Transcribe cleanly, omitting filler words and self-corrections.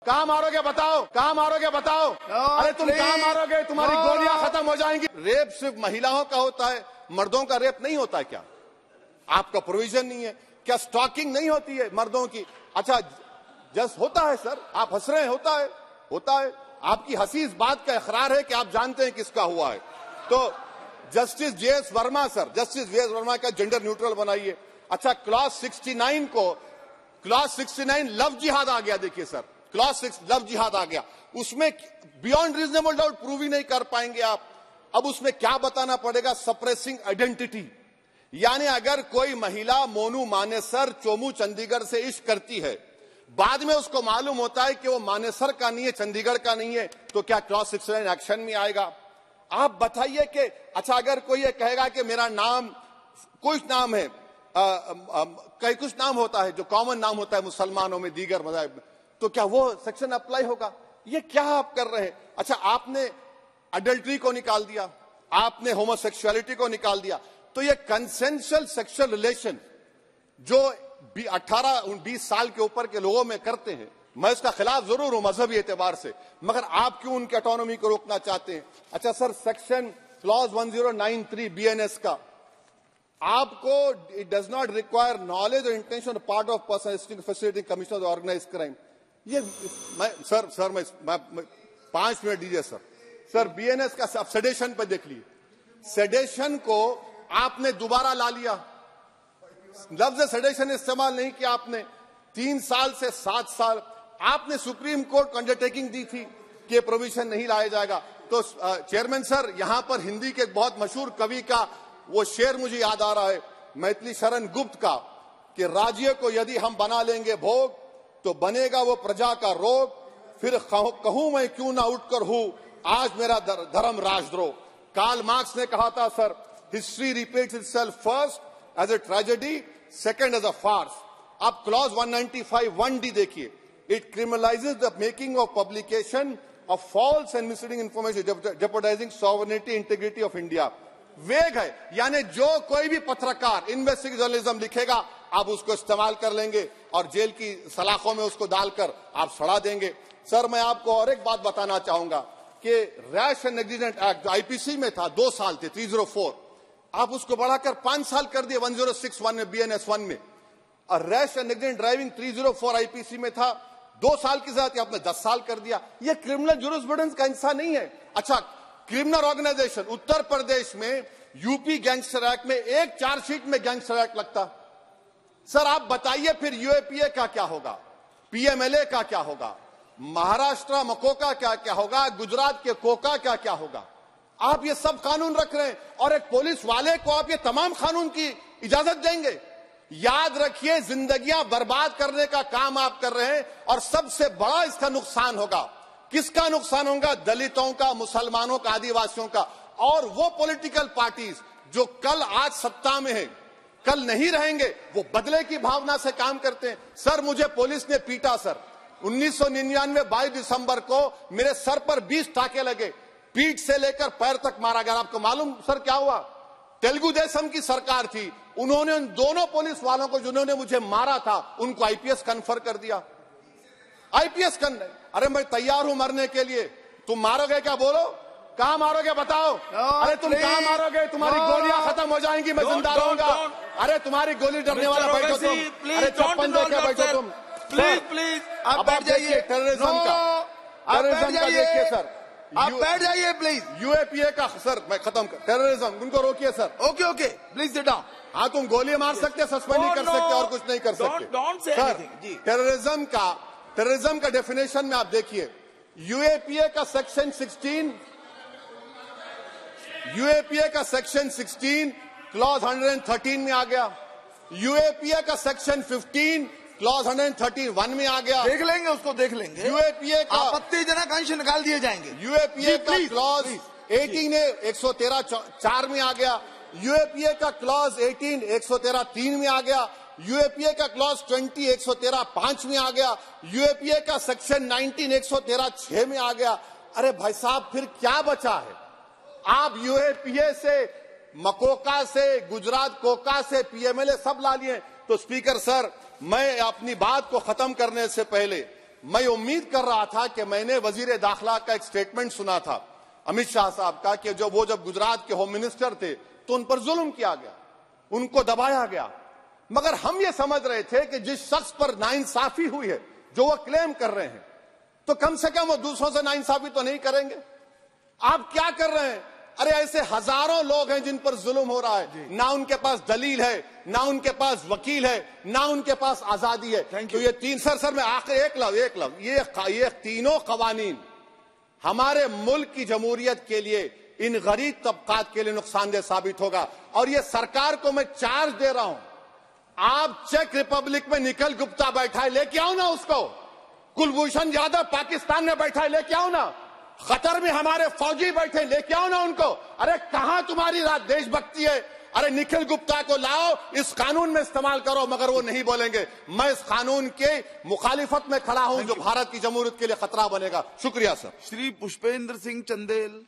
कहाँ मारोगे बताओ, कहाँ मारोगे बताओ। अरे तुम कहाँ मारोगे, तुम्हारी गोलियां खत्म हो जाएंगी। रेप सिर्फ महिलाओं का होता है, मर्दों का रेप नहीं होता है क्या? आपका प्रोविजन नहीं है क्या? स्टॉकिंग नहीं होती है मर्दों की? अच्छा जस्ट होता है सर, आप हंस रहे हैं, होता है। आपकी हंसी इस बात का इकरार है कि आप जानते हैं किसका हुआ है। तो justice JS Verma sir, justice JS Verma का जेंडर न्यूट्रल बनाइए। अच्छा क्लॉज 69 को, क्लॉज 69 लव जिहाद आ गया। देखिए सर, क्लॉज 6 लव जिहाद आ गया, उसमें बियॉन्ड रीजनेबल डाउट प्रूव ही नहीं कर पाएंगे आप। अब उसमें क्या बताना पड़ेगा? सप्रेसिंग आइडेंटिटी, यानी अगर कोई महिला मोनू मानेसर चोमू चंडीगढ़ से इश्क करती है, बाद में उसको मालूम होता है कि वो मानेसर का नहीं है, चंडीगढ़ का नहीं है, तो क्या क्लॉज 69 एक्शन में आएगा? आप बताइए कि अच्छा अगर कोई ये कहेगा कि मेरा नाम कुछ नाम है, कई कुछ नाम होता है जो कॉमन नाम होता है मुसलमानों में, दीगर मज़ाहिब में, तो क्या वो सेक्शन अप्लाई होगा? ये क्या आप कर रहे हैं? अच्छा आपने अडल्ट्री को निकाल दिया, आपने होमोसेक्सुअलिटी को निकाल दिया, तो ये कंसेंशुअल सेक्सुअल रिलेशन जो 18-20 साल के ऊपर के लोगों में करते हैं, मैं इसका खिलाफ जरूर हूं मजहबी एतबार से, मगर आप क्यों उनकी ऑटोनॉमी को रोकना चाहते हैं? अच्छा सर, सेक्शन क्लॉज 1093 बीएनएस का, आपको it does not require knowledge or intention part of person facilitating commission of organised crime. ये मैं 5 मिनट दीजिए सर। बीएनएस का आप सेडेशन पे देख लीजिए, सेडेशन को आपने दोबारा ला लिया, लफ्ज सेडेशन इस्तेमाल नहीं किया आपने। 3 साल से 7 साल आपने सुप्रीम कोर्ट को अंडरटेकिंग दी थी कि प्रोविजन नहीं लाया जाएगा। तो चेयरमैन सर, यहां पर हिंदी के बहुत मशहूर कवि का वो शेर मुझे याद आ रहा है, मैथिली शरण गुप्त का, कि राज्य को यदि हम बना लेंगे भोग तो बनेगा वो प्रजा का रोग, फिर कहूं मैं क्यों ना उठकर हूं आज मेरा धर्म राजद्रोह। कार्ल मार्क्स ने कहा था sir, history repeats itself first as a tragedy, second as a farce. अब क्लॉज 195 1D देखिए, it criminalises the making of publication of false and misleading information jeopardising sovereignty integrity of India. Vague है, यानी जो कोई भी पत्रकार investigative journalism लिखेगा आप उसको इस्तेमाल कर लेंगे और जेल की सलाखों में उसको डालकर आप सड़ा देंगे। सर मैं आपको और एक बात बताना चाहूंगा कि रैश एंड नेग्लिजेंट एक्ट जो आईपीसी में था 2 साल थे 304, आप उसको बढ़ाकर 5 साल कर दिए 1061 में बीएनएस 1 में। और rash and negligent driving 304 IPC में था 2 साल की सजा, आपने 10 साल कर दिया। यह क्रिमिनल जुरिस्प्रूडेंस का हिस्सा नहीं है। अच्छा क्रिमिनल ऑर्गेनाइजेशन, उत्तर प्रदेश में यूपी गैंगस्टर एक्ट में एक चार्जशीट में गैंगस्टर एक्ट लगता। सर आप बताइए फिर यूएपीए का क्या होगा, पीएमएलए का क्या होगा, महाराष्ट्र मकोका क्या होगा, गुजरात के कोका क्या होगा? आप ये सब कानून रख रहे हैं और एक पुलिस वाले को आप ये तमाम कानून की इजाजत देंगे? याद रखिए, जिंदगियां बर्बाद करने का काम आप कर रहे हैं और सबसे बड़ा इसका नुकसान होगा। किसका नुकसान होगा? दलितों का, मुसलमानों का, आदिवासियों का। और वो पॉलिटिकल पार्टीज जो कल आज सत्ता में है, कल नहीं रहेंगे, वो बदले की भावना से काम करते हैं। सर मुझे पुलिस ने पीटा सर, 1999 22 दिसंबर को मेरे सर पर 20 टाके लगे, पीठ से लेकर पैर तक मारा गया। आपको मालूम सर क्या हुआ? तेलुगु देशम की सरकार थी, उन्होंने उन दोनों पुलिस वालों को जिन्होंने मुझे मारा था उनको आईपीएस कन्फर कर दिया। आईपीएस अरे मैं तैयार हूं मरने के लिए, तुम मारोगे क्या? बोलो कहां मारोगे बताओ। अरे तुम कहां मारोगे? तुम्हारी गोलियां खत्म हो जाएंगी, मैं जिंदा रहूंगा। अरे तुम्हारी गोली डरने वाला बैठो तुम, अरे चप्पन देके बैठो तुम। प्लीज आप बैठ जाइए। टेररिज्म का देखिए सर, आप बैठ जाइए प्लीज। यूएपीए का सर मैं खत्म कर, टेररिज्म उनको रोकिए sir. Okay please sit down. हाँ तुम गोली मार सकते, सस्पेंड नहीं कर सकते और कुछ नहीं कर सकते सर। टेररिज्म का डेफिनेशन में आप देखिए, यूएपीए का सेक्शन 16, यूएपीए का सेक्शन 16 क्लॉज 113 में आ गया, यूएपीए का सेक्शन 15 क्लॉज 131 में आ गया। देख लेंगे उसको, देख लेंगे। यूएपीए का आपत्तिजनक अंश निकाल दिए जाएंगे। यूएपीए का क्लॉज 18 113 4 में आ गया, यूएपीए का क्लॉज 18 113 3 में आ गया, यूएपीए का क्लॉज 20 113 5 में आ गया, यूएपीए का सेक्शन 19 113 6 में आ गया। अरे भाई साहब फिर क्या बचा है? आप यूएपीए से, मकोका से, गुजरात कोका से, पीएमएलए सब ला लिए। तो स्पीकर सर मैं अपनी बात को खत्म करने से पहले मैं उम्मीद कर रहा था कि मैंने वजीर दाखिला का एक स्टेटमेंट सुना था अमित शाह साहब का कि जब गुजरात के होम मिनिस्टर थे तो उन पर जुल्म किया गया, उनको दबाया गया। मगर हम ये समझ रहे थे कि जिस शख्स पर नाइंसाफी हुई है, जो वो क्लेम कर रहे हैं, तो कम से कम वो दूसरों से नाइंसाफी तो नहीं करेंगे। आप क्या कर रहे हैं? अरे ऐसे हजारों लोग हैं जिन पर जुल्म हो रहा है, ना उनके पास दलील है, ना उनके पास वकील है, ना उनके पास आजादी है। तो ये तीन सर मैं आखिर एक लव ये तीनों कवानीन हमारे मुल्क की जमहूरियत के लिए, इन गरीब तबकात के लिए नुकसानदेह साबित होगा। और ये सरकार को मैं चार्ज दे रहा हूं, आप चेक रिपब्लिक में निखिल गुप्ता बैठा है, लेके आओ ना उसको। कुलभूषण यादव पाकिस्तान में बैठा है, लेके आओ ना। कतर में हमारे फौजी बैठे, लेके आओ ना उनको। अरे कहां तुम्हारी देशभक्ति है? अरे निखिल गुप्ता को लाओ, इस कानून में इस्तेमाल करो। मगर वो नहीं बोलेंगे। मैं इस कानून के मुखालिफत में खड़ा हूं जो भारत की जमहूरियत के लिए खतरा बनेगा। शुक्रिया सर। श्री पुष्पेंद्र सिंह चंदेल।